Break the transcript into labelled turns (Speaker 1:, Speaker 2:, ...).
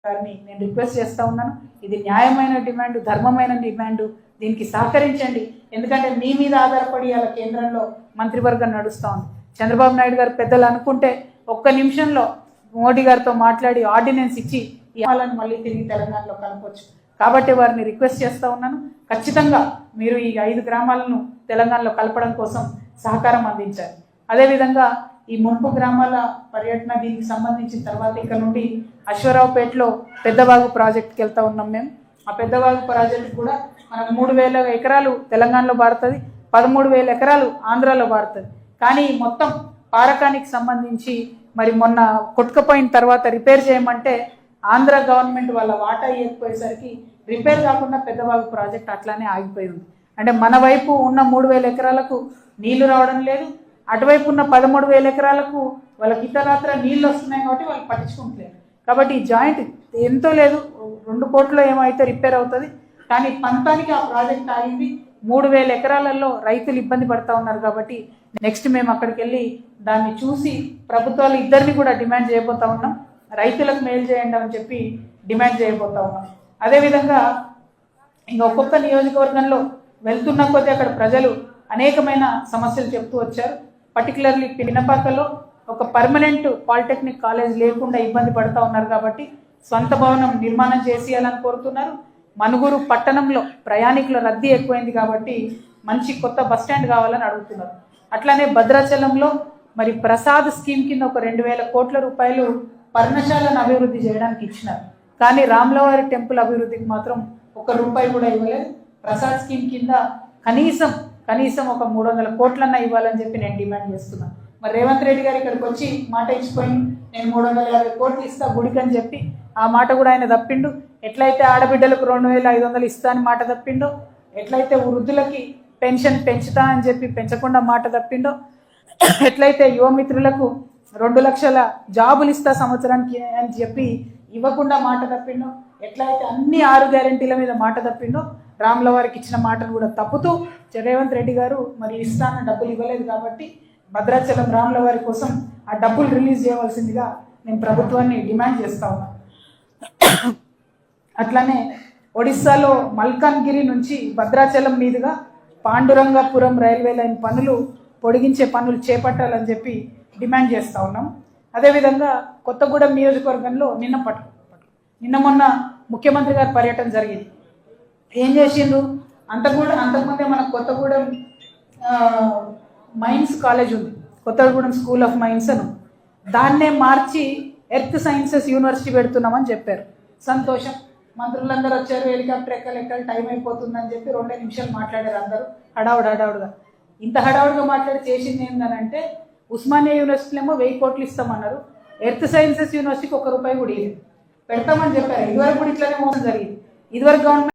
Speaker 1: గారిని నేను రిక్వెస్ట్ చేస్తూ ఉన్నాను. ఇది న్యాయమైన డిమాండ్, ధర్మమైన డిమాండ్. దీనికి సహకరించండి. ఎందుకంటే మీ మీద ఆధారపడి అలా కేంద్రంలో మంత్రివర్గం నడుస్తూ ఉంది. చంద్రబాబు నాయుడు గారు పెద్దలు అనుకుంటే ఒక్క నిమిషంలో మోడీ గారితో మాట్లాడి ఆర్డినెన్స్ ఇచ్చి ఈ వాళ్ళని మళ్ళీ తిరిగి తెలంగాణలో కలపవచ్చు. కాబట్టి వారిని రిక్వెస్ట్ చేస్తూ ఉన్నాను, ఖచ్చితంగా మీరు ఈ 5 గ్రామాలను తెలంగాణలో కలపడం కోసం సహకారం అందించాలి. అదేవిధంగా ఈ ముంపు గ్రామాల పర్యటన దీనికి సంబంధించిన తర్వాత ఇక్కడ నుండి అశ్వరావుపేటలో పెద్దవాగు ప్రాజెక్ట్కి వెళ్తూ ఉన్నాం మేము. ఆ పెద్దవాగు ప్రాజెక్ట్ కూడా మనకు 3,000 ఎకరాలు తెలంగాణలో పారుతుంది, 13,000 ఎకరాలు ఆంధ్రాలో పారుతుంది. కానీ మొత్తం పారకానికి సంబంధించి మరి మొన్న కొట్టుకపోయిన తర్వాత రిపేర్ చేయమంటే ఆంధ్ర గవర్నమెంట్ వాళ్ళ వాటా ఇవ్వకపోయేసరికి రిపేర్ కాకుండా పెద్దవాగు ప్రాజెక్ట్ అట్లానే ఆగిపోయింది. అంటే మన వైపు ఉన్న 3,000 ఎకరాలకు నీళ్లు రావడం లేదు, అటువైపు ఉన్న 13,000 ఎకరాలకు వాళ్ళకి ఇతరత్ర నీళ్ళు వస్తున్నాయి కాబట్టి వాళ్ళు పట్టించుకుంటలేరు. కాబట్టి ఈ జాయింట్ ఎంతో లేదు, 2 కోట్లు ఏమో అయితే రిపేర్ అవుతుంది. కానీ పంతానికి ఆ ప్రాజెక్ట్ ఆగింది. 3,000 ఎకరాలలో రైతులు ఇబ్బంది పడుతూ ఉన్నారు. కాబట్టి నెక్స్ట్ మేము అక్కడికి వెళ్ళి దాన్ని చూసి ప్రభుత్వాలు ఇద్దరిని కూడా డిమాండ్ చేయబోతా ఉన్నాం, రైతులకు మేలు చేయండి అని చెప్పి డిమాండ్ చేయబోతా ఉన్నాం. అదేవిధంగా ఇంకా ఒక్కొక్క నియోజకవర్గంలో వెళ్తున్న కొద్దీ అక్కడ ప్రజలు అనేకమైన సమస్యలు చెప్తూ వచ్చారు. పర్టికులర్లీ పినపాకలో ఒక పర్మనెంట్ పాలిటెక్నిక్ కాలేజ్ లేకుండా ఇబ్బంది పడుతూ ఉన్నారు. కాబట్టి స్వంత భవనం నిర్మాణం చేసేయాలని కోరుతున్నారు. మనుగురు పట్టణంలో ప్రయాణికుల రద్దీ ఎక్కువైంది కాబట్టి మంచి కొత్త బస్టాండ్ కావాలని అడుగుతున్నారు. అట్లానే భద్రాచలంలో మరి ప్రసాద్ స్కీమ్ కింద ఒక 2,000 కోట్ల రూపాయలు పర్ణశాలను అభివృద్ధి చేయడానికి ఇచ్చినారు. కానీ రాములవారి టెంపుల్ అభివృద్ధికి మాత్రం 1 రూపాయి కూడా ఇవ్వలేదు. ప్రసాద్ స్కీమ్ కింద కనీసం ఒక 300 కోట్లన్నా ఇవ్వాలని చెప్పి నేను డిమాండ్ చేస్తున్నాను. మరి రేవంత్ రెడ్డి గారు ఇక్కడికి వచ్చి మాట ఇచ్చిపోయి నేను 350 కోట్లు ఇస్తా గుడికి అని చెప్పి ఆ మాట కూడా ఆయన తప్పిండు. ఎట్లయితే ఆడబిడ్డలకు 2,500 ఇస్తా అని మాట తప్పిండో, ఎట్లయితే వృద్ధులకి పెన్షన్ పెంచుతా అని చెప్పి పెంచకుండా మాట తప్పిండో, ఎట్లయితే యువమిత్రులకు 2 లక్షల జాబులు ఇస్తా సంవత్సరానికి అని చెప్పి ఇవ్వకుండా మాట తప్పిండో, ఎట్లయితే అన్ని 6 గ్యారెంటీల మీద మాట తప్పిండో, రాముల వారికి ఇచ్చిన మాటను కూడా తప్పుతూ రేవంత్ రెడ్డి గారు మరి ఇస్తాన డబ్బులు ఇవ్వలేదు. కాబట్టి భద్రాచలం రాముల వారి కోసం ఆ డబ్బులు రిలీజ్ చేయవలసిందిగా నేను ప్రభుత్వాన్ని డిమాండ్ చేస్తా ఉన్నాను. అట్లానే ఒడిస్సాలో మల్కాన్గిరి నుంచి భద్రాచలం మీదుగా పాండురంగపురం రైల్వే లైన్ పనులు పొడిగించే పనులు చేపట్టాలని చెప్పి డిమాండ్ చేస్తూ ఉన్నాం. అదేవిధంగా కొత్తగూడెం నియోజకవర్గంలో నిన్న మొన్న ముఖ్యమంత్రి గారి పర్యటన జరిగింది. ఏం చేసిండ్రు? అంతకుముందే మన కొత్తగూడెం మైన్స్ కాలేజ్ ఉంది, కొత్తగూడెం స్కూల్ ఆఫ్ మైన్స్ అని, దాన్నే మార్చి ఎర్త్ సైన్సెస్ యూనివర్సిటీ పెడుతున్నామని చెప్పారు. సంతోషం, మంత్రులందరూ వచ్చారు, హెలికాప్టర్ ఎక్కలు టైం అయిపోతుందని చెప్పి 2 నిమిషాలు మాట్లాడారు అందరూ హడావుడిగా. ఇంత హడావుడిగా మాట్లాడి చేసింది ఏంటంటే ఉస్మానియా యూనివర్సిటీలో ఏమో 1000 కోట్లు ఇస్తామన్నారు, ఎర్త్ సైన్సెస్ యూనివర్సిటీకి 1 రూపాయి కూడా ఇవ్వలేదు. పెడతామని చెప్పారు. ఇదివరకు కూడా ఇట్లానే మోసం జరిగింది. ఇదివరకు గవర్నమెంట్